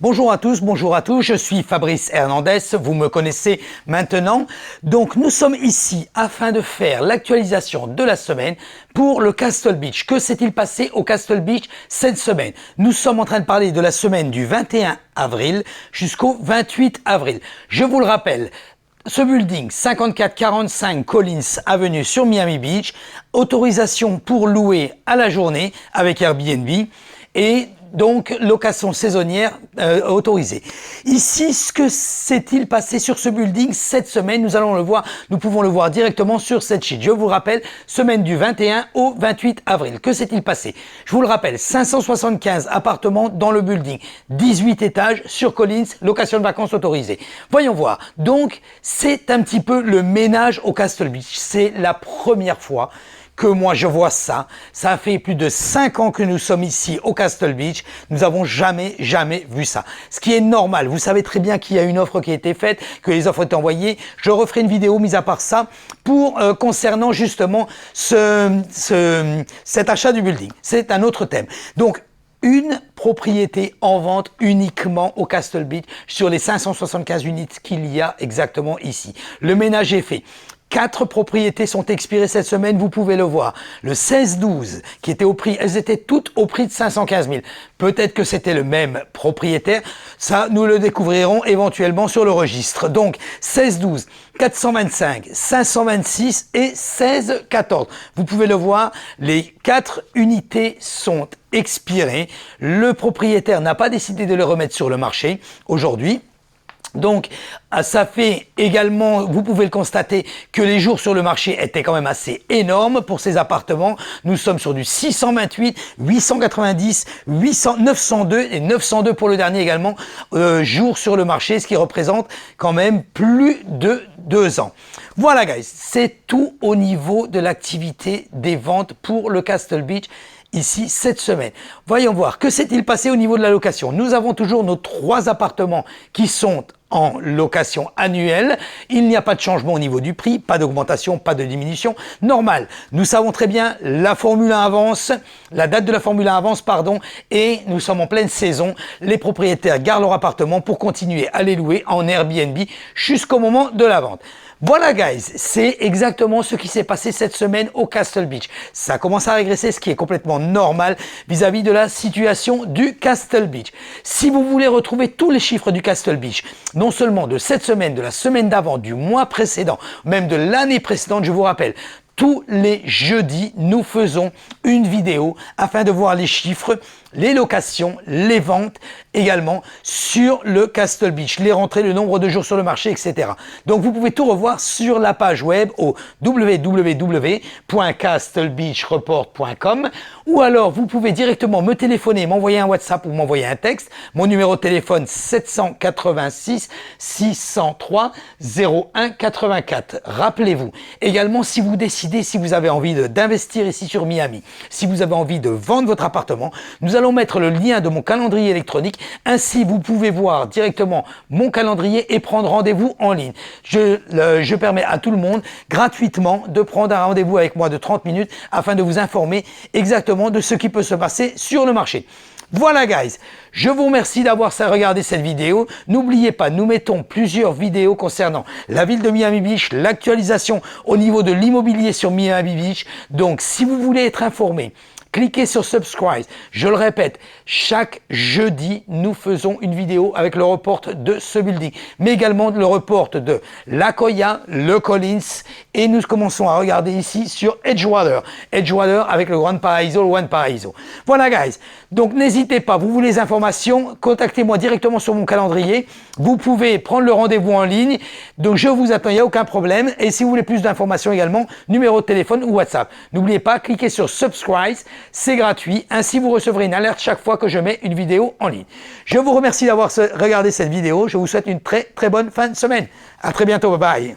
Bonjour à tous, je suis Fabrice Hernandez, vous me connaissez maintenant. Donc nous sommes ici afin de faire l'actualisation de la semaine pour le Castle Beach. Que s'est-il passé au Castle Beach cette semaine? Nous sommes en train de parler de la semaine du 21 avril jusqu'au 28 avril. Je vous le rappelle, ce building, 5445 Collins Avenue sur Miami Beach, autorisation pour louer à la journée avec Airbnb et donc location saisonnière autorisée. Ici, ce que s'est-il passé sur ce building cette semaine? Nous pouvons le voir directement sur cette sheet. Je vous rappelle, semaine du 21 au 28 avril. Que s'est-il passé? Je vous le rappelle, 575 appartements dans le building, 18 étages sur Collins, location de vacances autorisée. Voyons voir. Donc, c'est un petit peu le ménage au Castle Beach. C'est la première fois que moi je vois ça. Ça a fait plus de 5 ans que nous sommes ici au Castle Beach. Nous n'avons jamais vu ça. Ce qui est normal. Vous savez très bien qu'il y a une offre qui a été faite, que les offres étaient envoyées. Je referai une vidéo mis à part ça pour concernant justement cet achat du building. C'est un autre thème. Donc, une propriété en vente uniquement au Castle Beach sur les 575 unités qu'il y a exactement ici. Le ménage est fait. 4 propriétés sont expirées cette semaine, vous pouvez le voir. Le 16-12 qui était au prix, elles étaient toutes au prix de 515 000. Peut-être que c'était le même propriétaire, ça nous le découvrirons éventuellement sur le registre. Donc 16-12, 425, 526 et 16-14. Vous pouvez le voir, les 4 unités sont expirées. Le propriétaire n'a pas décidé de les remettre sur le marché aujourd'hui. Donc, ça fait également, vous pouvez le constater, que les jours sur le marché étaient quand même assez énormes pour ces appartements. Nous sommes sur du 628, 890, 902 et 902 pour le dernier également, jours sur le marché, ce qui représente quand même plus de 2 ans. Voilà guys, c'est tout au niveau de l'activité des ventes pour le Castle Beach ici cette semaine. Voyons voir, que s'est-il passé au niveau de la location? Nous avons toujours nos 3 appartements qui sont en location annuelle. Il n'y a pas de changement au niveau du prix, pas d'augmentation, pas de diminution. Normal. Nous savons très bien, la Formule 1 avance, la date de la Formule 1 avance, pardon, et nous sommes en pleine saison. Les propriétaires gardent leur appartement pour continuer à les louer en Airbnb jusqu'au moment de la vente. Voilà guys, c'est exactement ce qui s'est passé cette semaine au Castle Beach. Ça commence à régresser, ce qui est complètement normal vis-à-vis de la situation du Castle Beach. Si vous voulez retrouver tous les chiffres du Castle Beach, non seulement de cette semaine, de la semaine d'avant, du mois précédent, même de l'année précédente, je vous rappelle, tous les jeudis, nous faisons une vidéo afin de voir les chiffres, les locations, les ventes également sur le Castle Beach, les rentrées, le nombre de jours sur le marché, etc. Donc vous pouvez tout revoir sur la page web au www.castlebeachreport.com ou alors vous pouvez directement me téléphoner, m'envoyer un WhatsApp ou m'envoyer un texte. Mon numéro de téléphone 786 603 01 84. Rappelez-vous également, si vous décidez, si vous avez envie d'investir ici sur Miami, si vous avez envie de vendre votre appartement, nous allons mettre le lien de mon calendrier électronique. Ainsi, vous pouvez voir directement mon calendrier et prendre rendez-vous en ligne. Je permets à tout le monde gratuitement de prendre un rendez-vous avec moi de 30 minutes afin de vous informer exactement de ce qui peut se passer sur le marché. Voilà guys, je vous remercie d'avoir regardé cette vidéo. N'oubliez pas, nous mettons plusieurs vidéos concernant la ville de Miami Beach, l'actualisation au niveau de l'immobilier sur Miami Beach. Donc si vous voulez être informé, cliquez sur subscribe. Je le répète, chaque jeudi, nous faisons une vidéo avec le report de ce building, mais également le report de l'Akoya, le Collins, et nous commençons à regarder ici sur Edgewater. Edgewater avec le Grand Paraiso, le One Paraiso. Voilà guys, donc n'hésitez pas, vous voulez des informations, contactez-moi directement sur mon calendrier. Vous pouvez prendre le rendez-vous en ligne, donc je vous attends, il n'y a aucun problème. Et si vous voulez plus d'informations également, numéro de téléphone ou WhatsApp. N'oubliez pas, cliquez sur subscribe. C'est gratuit, ainsi vous recevrez une alerte chaque fois que je mets une vidéo en ligne. Je vous remercie d'avoir regardé cette vidéo, je vous souhaite une très bonne fin de semaine. À très bientôt, bye bye.